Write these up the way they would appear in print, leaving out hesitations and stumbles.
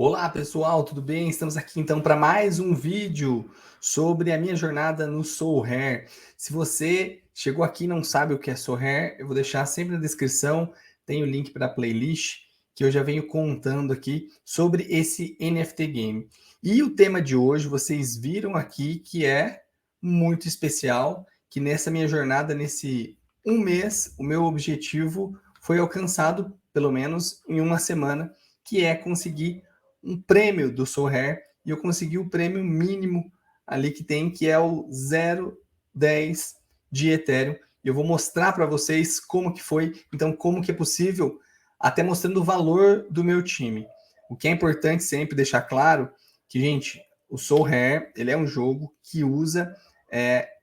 Olá pessoal, tudo bem? Estamos aqui então para mais um vídeo sobre a minha jornada no Sorare. Se você chegou aqui e não sabe o que é Sorare, eu vou deixar sempre na descrição, tem o link para a playlist que eu já venho contando aqui sobre esse NFT game. E o tema de hoje vocês viram aqui que é muito especial, que nessa minha jornada, nesse um mês, o meu objetivo foi alcançado pelo menos em uma semana, que é conseguir um prêmio do Sorare e eu consegui o prêmio mínimo ali que tem, que é o 0,10 de Ethereum. E eu vou mostrar para vocês como que foi, então como que é possível, até mostrando o valor do meu time. O que é importante sempre deixar claro que, gente, o Sorare, ele é um jogo que usa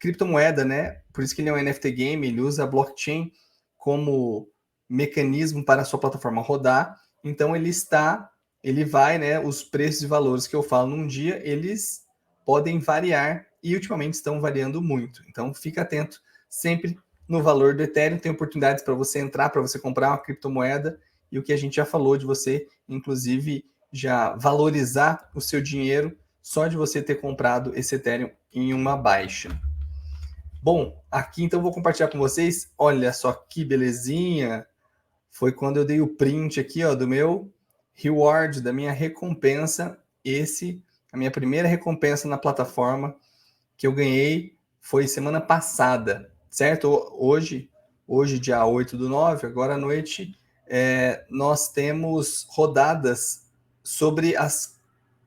criptomoeda, né? Por isso que ele é um NFT game, ele usa blockchain como mecanismo para a sua plataforma rodar. Então ele vai, né? Os preços e valores que eu falo num dia, eles podem variar e ultimamente estão variando muito. Então fica atento sempre no valor do Ethereum. Tem oportunidades para você entrar, para você comprar uma criptomoeda e o que a gente já falou de você, inclusive, já valorizar o seu dinheiro só de você ter comprado esse Ethereum em uma baixa. Bom, aqui então eu vou compartilhar com vocês. Olha só que belezinha! Foi quando eu dei o print aqui, ó, do meu reward, da minha recompensa. A minha primeira recompensa na plataforma que eu ganhei foi semana passada, certo? Hoje dia 8/9, agora à noite, nós temos rodadas sobre as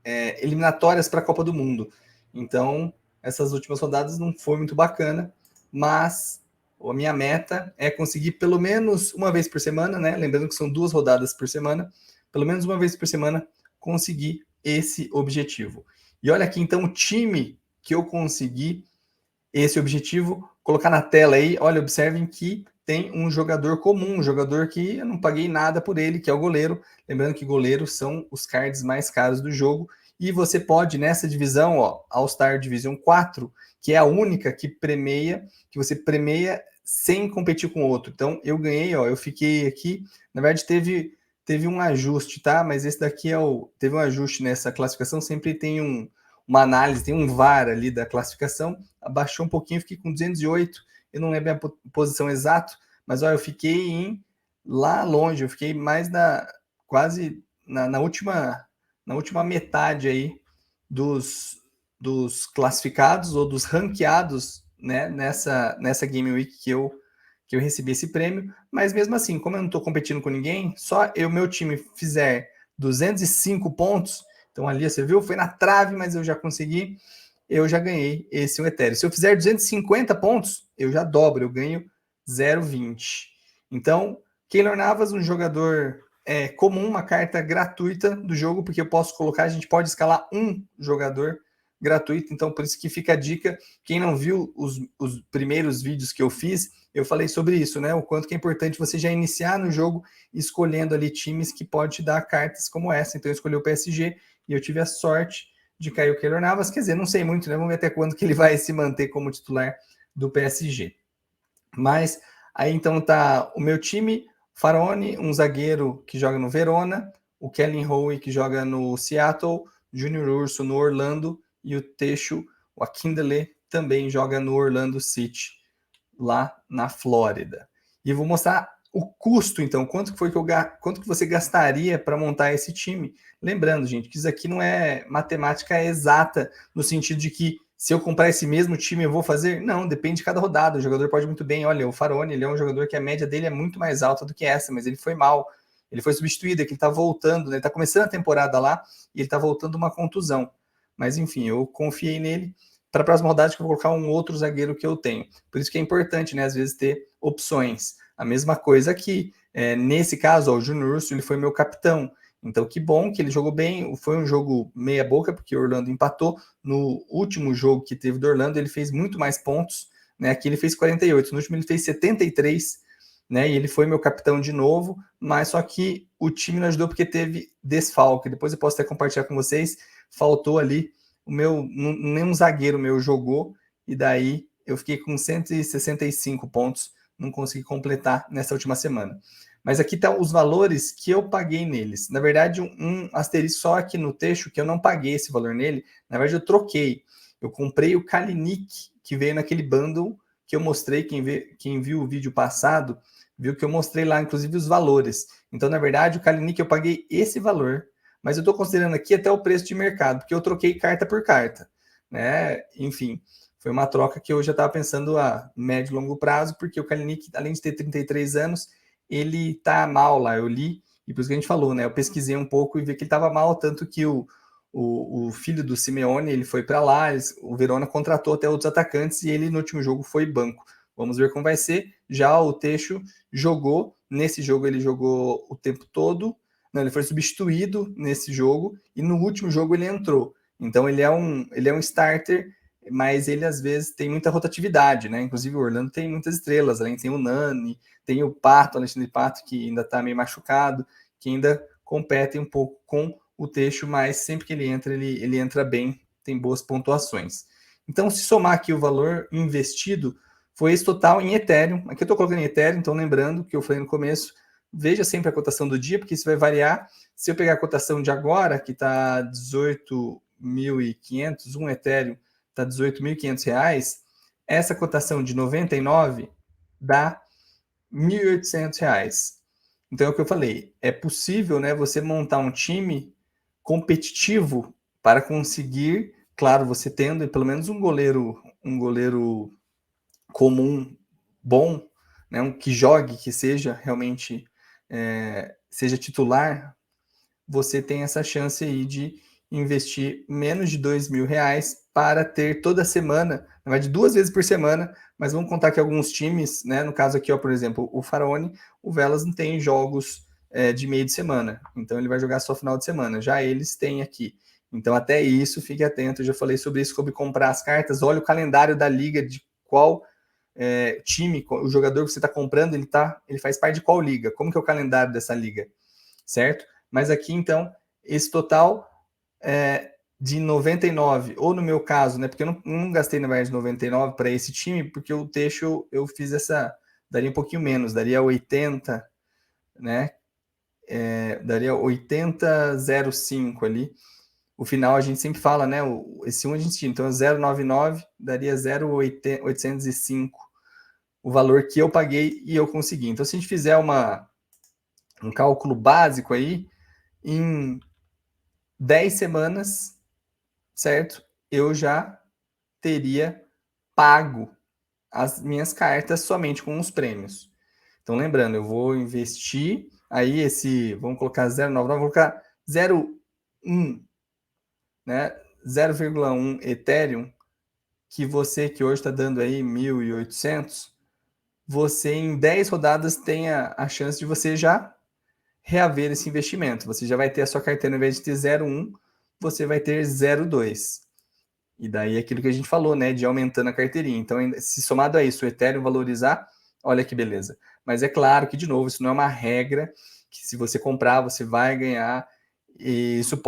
eliminatórias para a Copa do Mundo. Então, essas últimas rodadas não foi muito bacana, mas a minha meta é conseguir pelo menos uma vez por semana, né? Lembrando que são 2 rodadas por semana, pelo menos uma vez por semana conseguir esse objetivo. E olha aqui então o time que eu consegui esse objetivo, colocar na tela aí, olha, observem que tem um jogador comum, um jogador que eu não paguei nada por ele, que é o goleiro. Lembrando que goleiros são os cards mais caros do jogo. E você pode, nessa divisão, ó, All-Star Division 4, que é a única que premia, que você premia sem competir com outro. Então, eu ganhei, ó, eu fiquei aqui. Na verdade, teve um ajuste, tá? Mas esse daqui teve um ajuste nessa classificação, sempre tem uma análise, tem um VAR ali da classificação, abaixou um pouquinho, fiquei com 208, eu não lembro a posição exata, mas olha, eu fiquei lá longe, eu fiquei mais quase na última metade aí dos classificados ou dos ranqueados, né, nessa Game Week que eu recebi esse prêmio, mas mesmo assim, como eu não estou competindo com ninguém, só meu time fizer 205 pontos, então ali você viu, foi na trave, mas eu já consegui, eu já ganhei esse um Ethereum. Se eu fizer 250 pontos, eu já dobro, eu ganho 0,20. Então, Keylor Navas, um jogador comum, uma carta gratuita do jogo, porque eu posso colocar, a gente pode escalar um jogador gratuito, então por isso que fica a dica. Quem não viu os primeiros vídeos que eu fiz, eu falei sobre isso, né? O quanto que é importante você já iniciar no jogo escolhendo ali times que pode te dar cartas como essa. Então eu escolhi o PSG e eu tive a sorte de cair o Keylor Navas. Quer dizer, não sei muito, né? Vamos ver até quando que ele vai se manter como titular do PSG. Mas aí então tá o meu time, Faraone, um zagueiro que joga no Verona, o Kellen Howe que joga no Seattle, Júnior Urso no Orlando e o Teixo, o Akindele, também joga no Orlando City, lá na Flórida. E vou mostrar o custo, então, quanto que você gastaria para montar esse time. Lembrando, gente, que isso aqui não é matemática exata, no sentido de que se eu comprar esse mesmo time eu vou fazer? Não, depende de cada rodada. O jogador pode muito bem. Olha, o Faraone, ele é um jogador que a média dele é muito mais alta do que essa, mas ele foi mal. Ele foi substituído, ele está voltando, né? Ele está começando a temporada lá e ele está voltando uma contusão. Mas enfim, eu confiei nele. Para a próxima rodada, que eu vou colocar um outro zagueiro que eu tenho. Por isso que é importante, né, às vezes, ter opções. A mesma coisa aqui. Nesse caso, ó, o Júnior Urso, ele foi meu capitão. Então, que bom que ele jogou bem. Foi um jogo meia boca, porque o Orlando empatou. No último jogo que teve do Orlando, ele fez muito mais pontos. Né? Aqui ele fez 48. No último ele fez 73. Né? E ele foi meu capitão de novo. Mas só que o time não ajudou porque teve desfalque. Depois eu posso até compartilhar com vocês. Faltou ali nenhum zagueiro meu jogou, e daí eu fiquei com 165 pontos, não consegui completar nessa última semana. Mas aqui tá os valores que eu paguei neles. Na verdade, um asterisco só aqui no texto que eu não paguei esse valor nele. Na verdade, eu troquei. Eu comprei o Kalinick, que veio naquele bundle que eu mostrei. Quem viu o vídeo passado, viu que eu mostrei lá, inclusive, os valores. Então, na verdade, o Kalinick eu paguei esse valor. Mas eu estou considerando aqui até o preço de mercado, porque eu troquei carta por carta, né? Enfim, foi uma troca que eu já estava pensando a médio e longo prazo, porque o Kalinick, além de ter 33 anos, ele tá mal lá, eu li, e por isso que a gente falou, né? Eu pesquisei um pouco e vi que ele estava mal, tanto que o filho do Simeone, ele foi para lá, o Verona contratou até outros atacantes e ele no último jogo foi banco. Vamos ver como vai ser. Já o Teixo jogou, nesse jogo ele jogou o tempo todo, não, ele foi substituído nesse jogo e no último jogo ele entrou. Então ele é um starter, mas ele às vezes tem muita rotatividade, né? Inclusive o Orlando tem muitas estrelas, além tem o Nani, tem o Pato, o Alexandre Pato, que ainda está meio machucado, que ainda competem um pouco com o Teixo, mas sempre que ele entra bem, tem boas pontuações. Então, se somar aqui o valor investido, foi esse total em Ethereum. Aqui eu estou colocando em Ethereum, então lembrando que eu falei no começo, veja sempre a cotação do dia, porque isso vai variar. Se eu pegar a cotação de agora, que está 18.500, um Ethereum está 18.500 reais, essa cotação de 99 dá 1.800 reais. Então é o que eu falei, é possível, né, você montar um time competitivo para conseguir, claro, você tendo pelo menos um goleiro comum bom, né, um que jogue, que seja realmente seja titular, você tem essa chance aí de investir menos de R$ 2.000 para ter toda semana, na verdade 2 vezes por semana, mas vamos contar que alguns times, né, no caso aqui, ó, por exemplo, o Faraone, o Velas não tem jogos de meio de semana, então ele vai jogar só final de semana, já eles têm aqui. Então até isso, fique atento, eu já falei sobre isso, sobre comprar as cartas, olha o calendário da liga, de qual time, o jogador que você está comprando, ele faz parte de qual liga, como que é o calendário dessa liga, certo? Mas aqui, então, esse total de 99, ou no meu caso, né? Porque eu não gastei, na verdade, 99 para esse time, porque o Teixo eu fiz daria um pouquinho menos, daria 80, né? Daria 80,05 ali. O final a gente sempre fala, né? Esse 1 a gente tinha, então 0,99 daria 0,805 o valor que eu paguei e eu consegui. Então, se a gente fizer um cálculo básico aí, em 10 semanas, certo? Eu já teria pago as minhas cartas somente com os prêmios. Então, lembrando, eu vou investir aí vamos colocar 0,99, vamos colocar 0,1, né? 0,1 Ethereum, que você que hoje está dando aí 1.800, você em 10 rodadas tem a chance de você já reaver esse investimento. Você já vai ter a sua carteira, ao invés de ter 0,1, você vai ter 0,2. E daí aquilo que a gente falou, né, de aumentando a carteirinha. Então, se somado a isso, o Ethereum valorizar, olha que beleza. Mas é claro que, de novo, isso não é uma regra, que se você comprar, você vai ganhar. E isso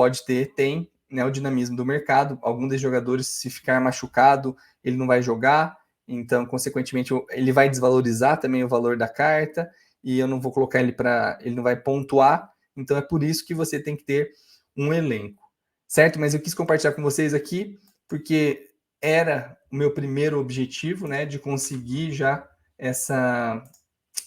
tem, né, o dinamismo do mercado. Algum dos jogadores, se ficar machucado, ele não vai jogar. Então, consequentemente, ele vai desvalorizar também o valor da carta. E eu não vou colocar ele não vai pontuar. Então, é por isso que você tem que ter um elenco. Certo? Mas eu quis compartilhar com vocês aqui porque era o meu primeiro objetivo, né, de conseguir já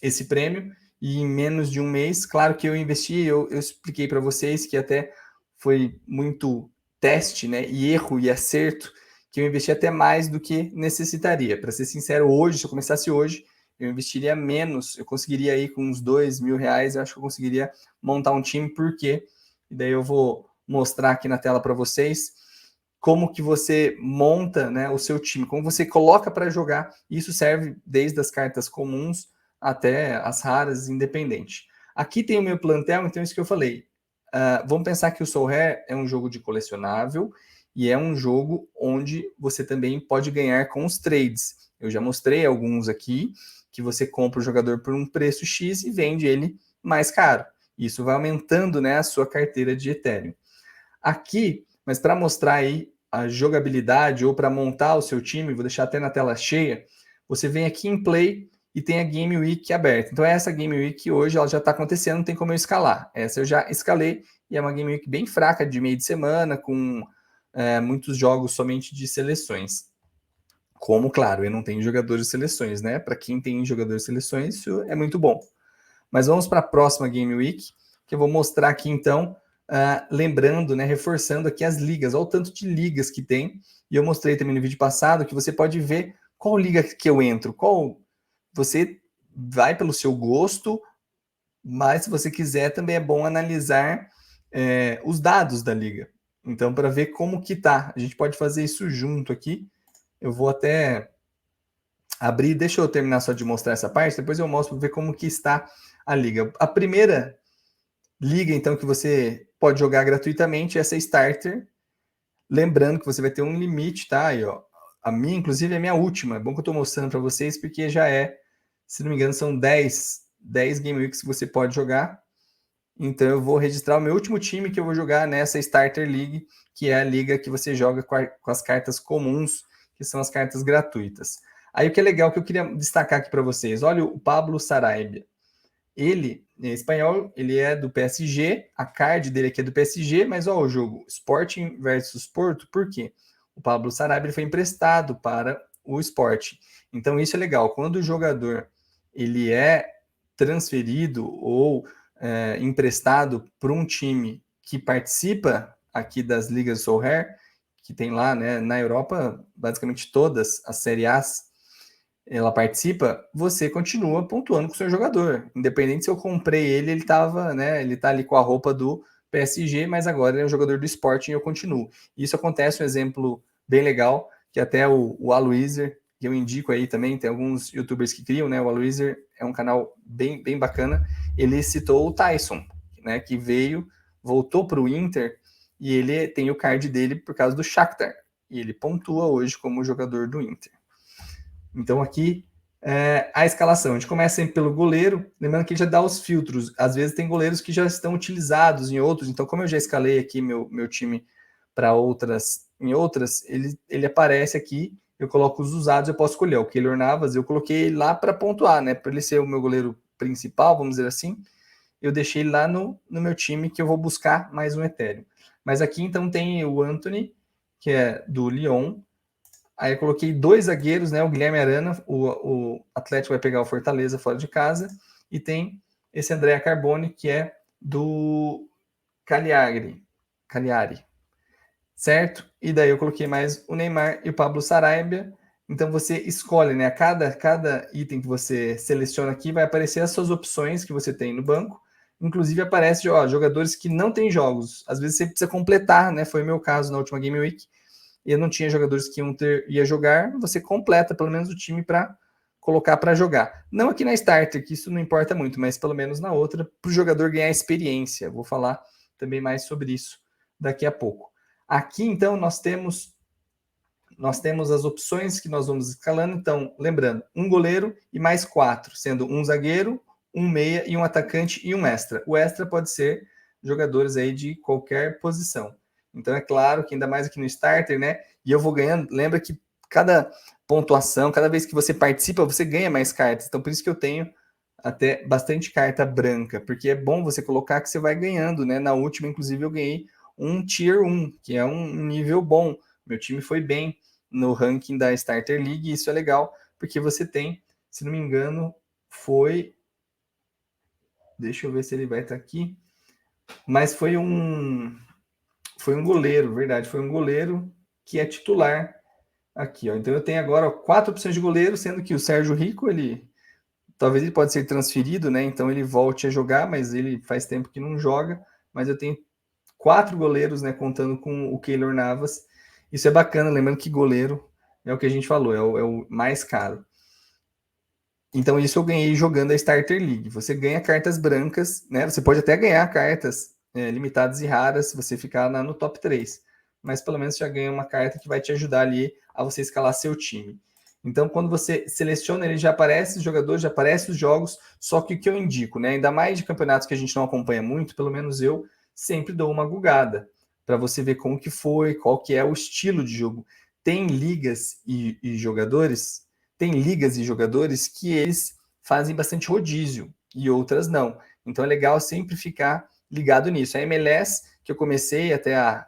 esse prêmio, e em menos de um mês, claro que eu investi, eu expliquei para vocês que até foi muito teste, né, e erro e acerto, que eu investi até mais do que necessitaria. Para ser sincero, hoje, se eu começasse hoje, eu investiria menos, eu conseguiria aí com uns R$ 2.000, eu acho que eu conseguiria montar um time, porque, e daí eu vou mostrar aqui na tela para vocês, como que você monta, né, o seu time, como você coloca para jogar. Isso serve desde as cartas comuns até as raras, independente. Aqui tem o meu plantel, então é isso que eu falei. Vamos pensar que o Soul Rare é um jogo de colecionável e é um jogo onde você também pode ganhar com os trades. Eu já mostrei alguns aqui, que você compra o jogador por um preço X e vende ele mais caro. Isso vai aumentando, né, a sua carteira de Ethereum. Aqui, mas para mostrar aí a jogabilidade ou para montar o seu time, vou deixar até na tela cheia, você vem aqui em Play e tem a Game Week aberta. Então essa Game Week hoje ela já está acontecendo, não tem como eu escalar. Essa eu já escalei e é uma Game Week bem fraca, de meio de semana, com muitos jogos somente de seleções. Como, claro, eu não tenho jogadores de seleções, né? Para quem tem jogadores de seleções, isso é muito bom. Mas vamos para a próxima Game Week, que eu vou mostrar aqui então, lembrando, né, reforçando aqui as ligas. Olha o tanto de ligas que tem. E eu mostrei também no vídeo passado que você pode ver qual liga que eu entro, qual você vai pelo seu gosto, mas se você quiser também é bom analisar os dados da liga. Então, para ver como que tá, a gente pode fazer isso junto aqui. Eu vou até abrir, deixa eu terminar só de mostrar essa parte, depois eu mostro para ver como que está a liga. A primeira liga, então, que você pode jogar gratuitamente é essa Starter. Lembrando que você vai ter um limite, tá? Aí, ó. A minha, inclusive, é a minha última. É bom que eu estou mostrando para vocês, porque já se não me engano, são 10 Game Weeks que você pode jogar. Então, eu vou registrar o meu último time que eu vou jogar nessa Starter League, que é a liga que você joga com as cartas comuns, que são as cartas gratuitas. Aí, o que é legal que eu queria destacar aqui para vocês. Olha o Pablo Sarabia. Ele é espanhol, ele é do PSG, a card dele aqui é do PSG, mas ó, o jogo Sporting versus Porto, por quê? O Pablo Sarabia foi emprestado para o Sporting. Então isso é legal. Quando o jogador ele é transferido ou emprestado para um time que participa aqui das ligas Soul Rare, que tem lá, né, na Europa, basicamente todas as Série A's, ela participa, você continua pontuando com o seu jogador. Independente se eu comprei ele, ele tava, né? Ele tá ali com a roupa do PSG, mas agora ele é um jogador do Sporting e eu continuo. Isso acontece, um exemplo bem legal, que até o Aloysier, que eu indico aí também, tem alguns youtubers que criam, né? O Aloysier é um canal bem, bem bacana. Ele citou o Tyson, né? Que voltou para o Inter e ele tem o card dele por causa do Shakhtar. E ele pontua hoje como jogador do Inter. Então aqui a escalação. A gente começa sempre pelo goleiro, lembrando que ele já dá os filtros. Às vezes tem goleiros que já estão utilizados em outros, então como eu já escalei aqui meu time para em outras, ele aparece aqui, eu coloco os usados, eu posso escolher. O Keylor Navas, eu coloquei ele lá para pontuar, né? Para ele ser o meu goleiro principal, vamos dizer assim. Eu deixei ele lá no meu time que eu vou buscar mais um Ethereum. Mas aqui então tem o Anthony, que é do Lyon. Aí eu coloquei 2 zagueiros, né? O Guilherme Arana, o Atlético vai pegar o Fortaleza fora de casa. E tem esse Andrea Carboni, que é do Cagliari. Certo? E daí eu coloquei mais o Neymar e o Pablo Sarabia. Então você escolhe, né? Cada item que você seleciona aqui vai aparecer as suas opções que você tem no banco. Inclusive aparece jogadores que não têm jogos. Às vezes você precisa completar, né? Foi o meu caso na última Game Week. E eu não tinha jogadores que ia jogar, você completa pelo menos o time para colocar para jogar. Não aqui na Starter, que isso não importa muito, mas pelo menos na outra, para o jogador ganhar experiência. Vou falar também mais sobre isso daqui a pouco. Aqui, então, nós temos as opções que nós vamos escalando. Então, lembrando, um goleiro e mais 4, sendo um zagueiro, um meia e um atacante e um extra. O extra pode ser jogadores aí de qualquer posição. Então é claro que ainda mais aqui no Starter, né? E eu vou ganhando. Lembra que cada pontuação, cada vez que você participa, você ganha mais cartas. Então por isso que eu tenho até bastante carta branca, porque é bom você colocar que você vai ganhando, né? Na última, inclusive, eu ganhei um Tier 1, que é um nível bom. Meu time foi bem no ranking da Starter League, e isso é legal, porque você tem, se não me engano, deixa eu ver se ele vai estar aqui, mas foi um goleiro, verdade, foi um goleiro que é titular aqui, ó. Então eu tenho agora 4 opções de goleiro, sendo que o Sérgio Rico, talvez ele pode ser transferido, né? Então ele volte a jogar, mas ele faz tempo que não joga. Mas eu tenho 4 goleiros, né? Contando com o Keylor Navas. Isso é bacana, lembrando que goleiro é o que a gente falou, é o mais caro. Então isso eu ganhei jogando a Starter League. Você ganha cartas brancas, né? Você pode até ganhar cartas limitadas e raras se você ficar no top 3. Mas pelo menos já ganha uma carta que vai te ajudar ali a você escalar seu time. Então, quando você seleciona, ele já aparece os jogadores, já aparece os jogos, só que o que eu indico, né? Ainda mais de campeonatos que a gente não acompanha muito, pelo menos eu sempre dou uma gugada para você ver como que foi, qual que é o estilo de jogo. Tem ligas e jogadores que eles fazem bastante rodízio e outras não. Então é legal sempre ficar ligado nisso. A MLS, que eu comecei até a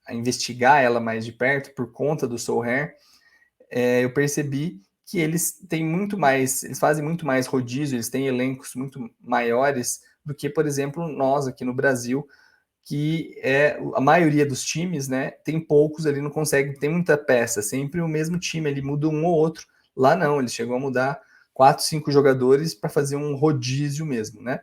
investigar ela mais de perto por conta do Soul Hair, eu percebi que eles têm muito mais, eles fazem muito mais rodízio, eles têm elencos muito maiores do que, por exemplo, nós aqui no Brasil, que a maioria dos times, né, tem poucos ali, não consegue, tem muita peça, sempre o mesmo time, ele muda um ou outro. Lá não, eles chegam a mudar 4, 5 jogadores para fazer um rodízio mesmo, né?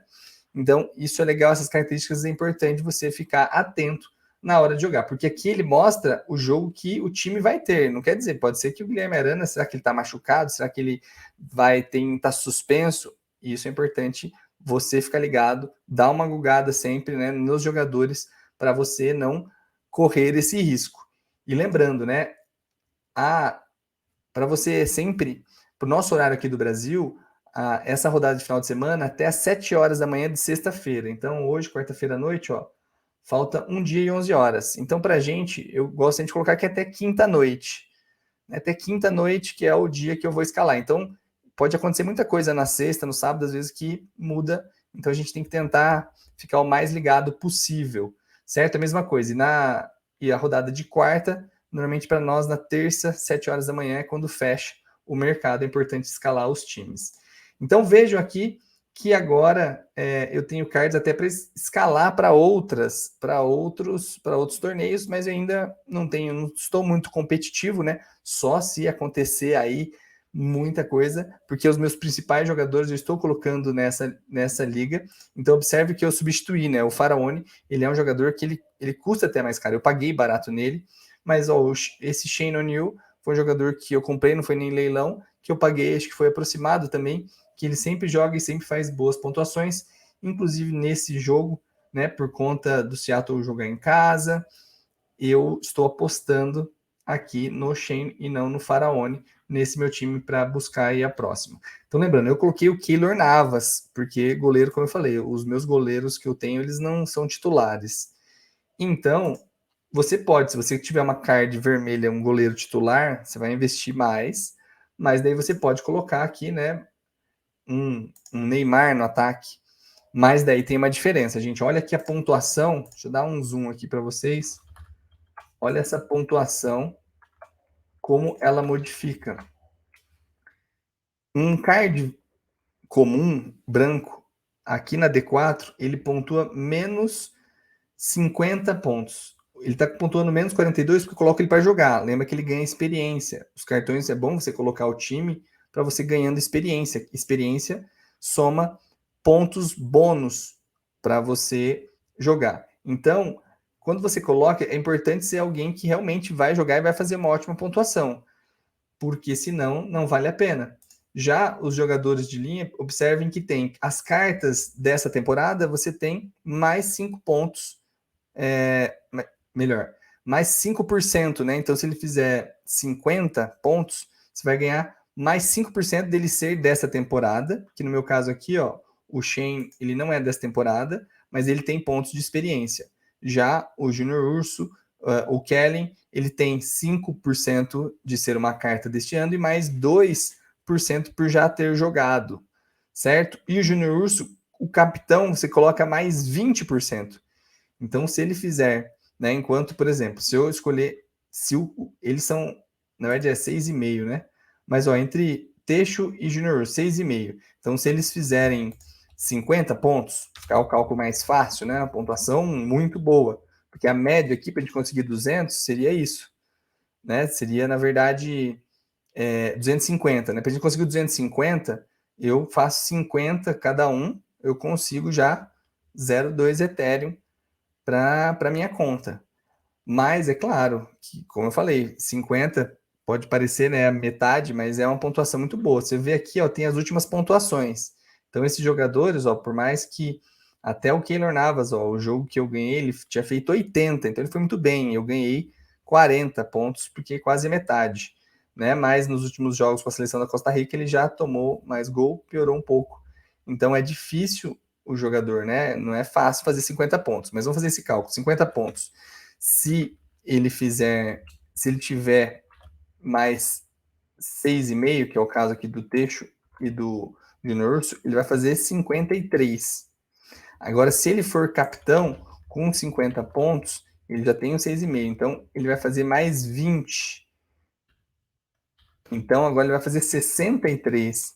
Então, isso é legal, essas características é importante você ficar atento na hora de jogar, porque aqui ele mostra o jogo que o time vai ter. Não quer dizer, pode ser que o Guilherme Arana, será que ele está machucado? Será que ele vai estar suspenso? Isso é importante você ficar ligado, dar uma gugada sempre, né, nos jogadores para você não correr esse risco. E lembrando, né, para você sempre, para o nosso horário aqui do Brasil, essa rodada de final de semana até às 7 horas da manhã de sexta-feira. Então, hoje, quarta-feira à noite, ó, falta 1 dia e 11 horas. Então, para a gente, eu gosto de colocar que até quinta-noite. Até quinta-noite, que é o dia que eu vou escalar. Então, pode acontecer muita coisa na sexta, no sábado, às vezes que muda. Então, a gente tem que tentar ficar o mais ligado possível, certo? A mesma coisa. E a rodada de quarta, normalmente para nós, na terça, 7 horas da manhã, é quando fecha o mercado. É importante escalar os times. Então, vejam aqui que agora eu tenho cards até para escalar para outros torneios, mas eu ainda não estou muito competitivo, né? Só se acontecer aí muita coisa, porque os meus principais jogadores eu estou colocando nessa liga. Então observe que eu substituí, né? O Faraone, ele é um jogador que ele custa até mais caro. Eu paguei barato nele, mas ó, esse Shane O'Neill foi um jogador que eu comprei, não foi nem leilão, que eu paguei, acho que foi aproximado também, que ele sempre joga e sempre faz boas pontuações, inclusive nesse jogo, né, por conta do Seattle jogar em casa, eu estou apostando aqui no Shane e não no Faraone, nesse meu time para buscar aí a próxima. Então lembrando, eu coloquei o Keylor Navas, porque goleiro, como eu falei, os meus goleiros que eu tenho, eles não são titulares. Então, você pode, se você tiver uma card vermelha, um goleiro titular, você vai investir mais, mas daí você pode colocar aqui, né, um Neymar no ataque. Mas daí tem uma diferença, gente. Olha aqui a pontuação. Deixa eu dar um zoom aqui para vocês. Olha essa pontuação, como ela modifica. Um card comum, branco, aqui na D4, ele pontua menos 50 pontos. Ele está pontuando menos 42 porque eu coloco ele para jogar. Lembra que ele ganha experiência. Os cartões é bom você colocar o time para você ganhando experiência. Experiência soma pontos bônus para você jogar. Então, quando você coloca, é importante ser alguém que realmente vai jogar e vai fazer uma ótima pontuação, porque senão não vale a pena. Já os jogadores de linha, observem que tem as cartas dessa temporada, você tem mais 5 pontos, melhor, mais 5%, né? Então, se ele fizer 50 pontos, você vai ganhar mais 5% dele ser dessa temporada, que no meu caso aqui, ó, o Shane, ele não é dessa temporada, mas ele tem pontos de experiência. Já o Junior Urso, o Kellen, ele tem 5% de ser uma carta deste ano e mais 2% por já ter jogado, certo? E o Junior Urso, o capitão, você coloca mais 20%. Então, se ele fizer, né, enquanto, por exemplo, se eu escolher, eles são, na verdade é 6,5, né? Mas, ó, entre Teixo e Junior, 6,5. Então, se eles fizerem 50 pontos, ficar o cálculo mais fácil, né? Uma pontuação muito boa. Porque a média aqui, para a gente conseguir 200, seria isso, né? Seria, na verdade, 250, né? Para a gente conseguir 250, eu faço 50 cada um, eu consigo já 0,2 Ethereum para minha conta. Mas é claro que, como eu falei, 50 pode parecer, né, a metade, mas é uma pontuação muito boa. Você vê aqui, ó, tem as últimas pontuações. Então esses jogadores, ó, por mais que até o Keylor Navas, ó, o jogo que eu ganhei, ele tinha feito 80, então ele foi muito bem. Eu ganhei 40 pontos, porque quase metade, né? Mas nos últimos jogos com a seleção da Costa Rica, ele já tomou mais gol, piorou um pouco. Então é difícil o jogador, né? Não é fácil fazer 50 pontos, mas vamos fazer esse cálculo: 50 pontos. Se ele tiver mais 6,5, que é o caso aqui do Teixo aqui do Júnior Urso, ele vai fazer 53. Agora, se ele for capitão com 50 pontos, ele já tem um 6,5. Então, ele vai fazer mais 20. Então, agora ele vai fazer 63.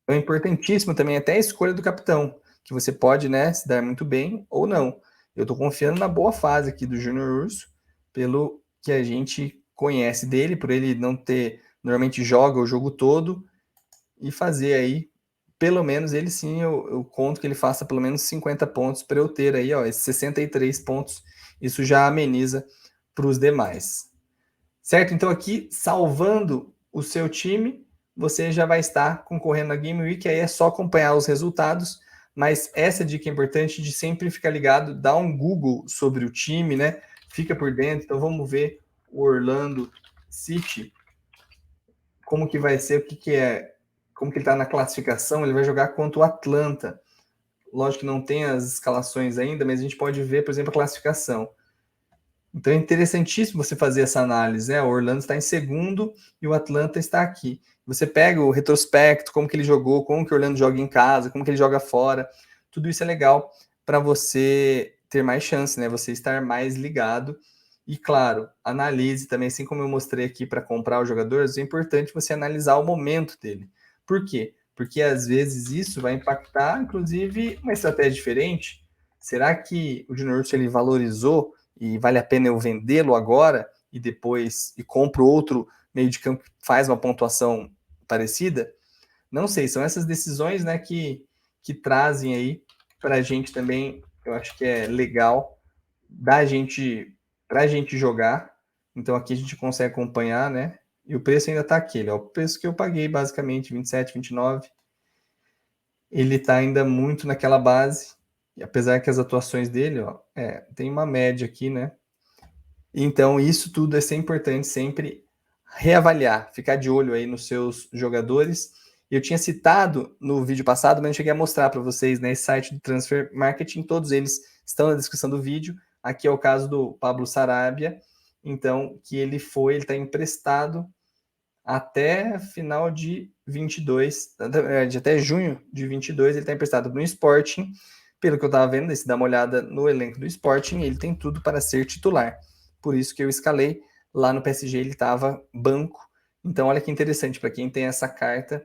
Então, é importantíssimo também até a escolha do capitão, que você pode, né, se dar muito bem ou não. Eu estou confiando na boa fase aqui do Júnior Urso, pelo que a gente conhece dele, por ele não ter, normalmente joga o jogo todo, e fazer aí, pelo menos ele sim, eu conto que ele faça pelo menos 50 pontos para eu ter aí, ó, esses 63 pontos, isso já ameniza para os demais. Certo? Então aqui, salvando o seu time, você já vai estar concorrendo na Game Week, aí é só acompanhar os resultados, mas essa dica é importante de sempre ficar ligado, dar um Google sobre o time, né? Fica por dentro. Então vamos ver o Orlando City, como que vai ser, o que é, como que ele está na classificação. Ele vai jogar contra o Atlanta. Lógico que não tem as escalações ainda, mas a gente pode ver, por exemplo, a classificação. Então é interessantíssimo você fazer essa análise, né? O Orlando está em segundo e o Atlanta está aqui. Você pega o retrospecto, como que ele jogou, como que o Orlando joga em casa, como que ele joga fora. Tudo isso é legal para você ter mais chance, né? Você estar mais ligado. E claro, analise também, assim como eu mostrei aqui para comprar os jogadores, é importante você analisar o momento dele. Por quê? Porque às vezes isso vai impactar, inclusive, uma estratégia diferente. Será que o Junior Urso ele valorizou e vale a pena eu vendê-lo agora e depois compro outro meio de campo que faz uma pontuação parecida? Não sei, são essas decisões, né, que trazem aí para a gente também. Eu acho que é legal para a gente jogar. Então aqui a gente consegue acompanhar, né? E o preço ainda está aquele, ó, o preço que eu paguei basicamente 27, 29. Ele está ainda muito naquela base, e apesar que as atuações dele, ó, tem uma média aqui, né? Então, isso tudo é sempre importante, sempre reavaliar, ficar de olho aí nos seus jogadores. Eu tinha citado no vídeo passado, mas não cheguei a mostrar para vocês, né, esse site do Transfer Marketing, todos eles estão na descrição do vídeo. Aqui é o caso do Pablo Sarabia, então, que ele está emprestado até final de 22, até junho de 22, ele está emprestado no Sporting. Pelo que eu estava vendo, se dá uma olhada no elenco do Sporting, ele tem tudo para ser titular. Por isso que eu escalei. Lá no PSG ele estava banco. Então, olha que interessante para quem tem essa carta,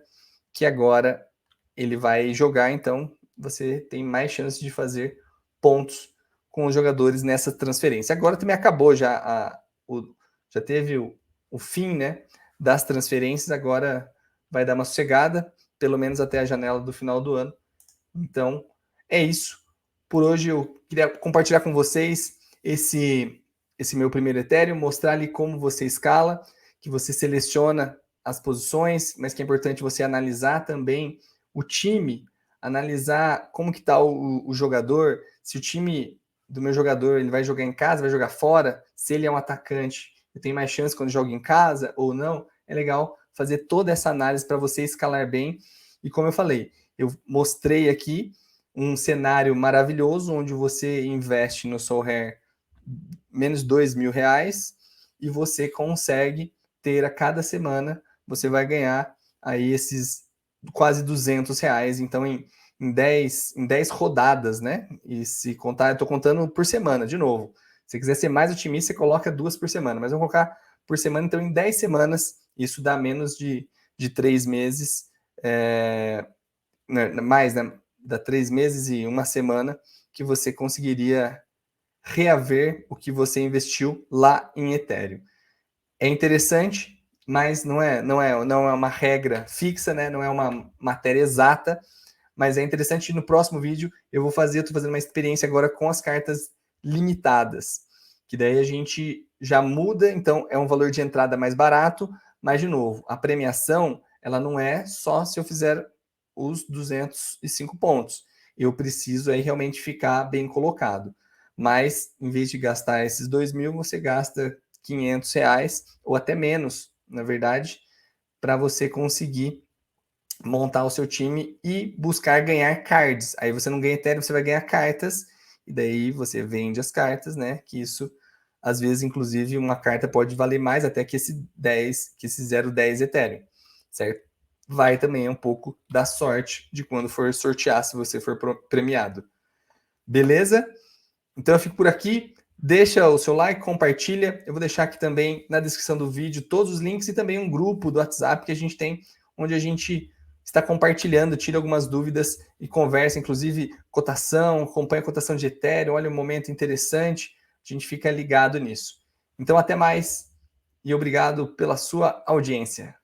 que agora ele vai jogar. Então, você tem mais chance de fazer pontos com os jogadores nessa transferência. Agora também acabou já teve o fim, né, das transferências. Agora vai dar uma sossegada, pelo menos até a janela do final do ano. Então, é isso. Por hoje eu queria compartilhar com vocês esse meu primeiro Ethereum, mostrar ali como você escala, que você seleciona as posições, mas que é importante você analisar também o time, analisar como que está o jogador, se o time do meu jogador ele vai jogar em casa, vai jogar fora, se ele é um atacante, eu tenho mais chance quando joga em casa ou não. É legal fazer toda essa análise para você escalar bem. E como eu falei, eu mostrei aqui um cenário maravilhoso onde você investe no Solhair menos R$ 2.000 e você consegue ter a cada semana, você vai ganhar aí esses quase R$ 200. Então, em 10 rodadas, né? E se contar, eu estou contando por semana, de novo. Se quiser ser mais otimista, você coloca 2 por semana, mas eu vou colocar por semana, então em 10 semanas, isso dá menos de 3 meses, mais, né? Dá 3 meses e uma semana que você conseguiria reaver o que você investiu lá em Ethereum. É interessante, mas não é uma regra fixa, né? Não é uma matéria exata, mas é interessante. No próximo vídeo eu estou fazendo uma experiência agora com as cartas limitadas, que daí a gente já muda, então é um valor de entrada mais barato, mas de novo, a premiação ela não é só se eu fizer os 205 pontos. Eu preciso aí realmente ficar bem colocado. Mas, em vez de gastar esses 2.000, você gasta R$ 500 ou até menos, na verdade, para você conseguir montar o seu time e buscar ganhar cards. Aí você não ganha Ethereum, você vai ganhar cartas, e daí você vende as cartas, né? Que isso, às vezes, inclusive, uma carta pode valer mais até que esse 0,10 Ethereum, certo? vai também um pouco da sorte de quando for sortear, se você for premiado. Beleza? Então eu fico por aqui. Deixa o seu like, compartilha. Eu vou deixar aqui também na descrição do vídeo todos os links e também um grupo do WhatsApp que a gente tem, onde a gente está compartilhando, tira algumas dúvidas e conversa, inclusive cotação, acompanha a cotação de Ethereum, olha um momento interessante, a gente fica ligado nisso. Então até mais e obrigado pela sua audiência.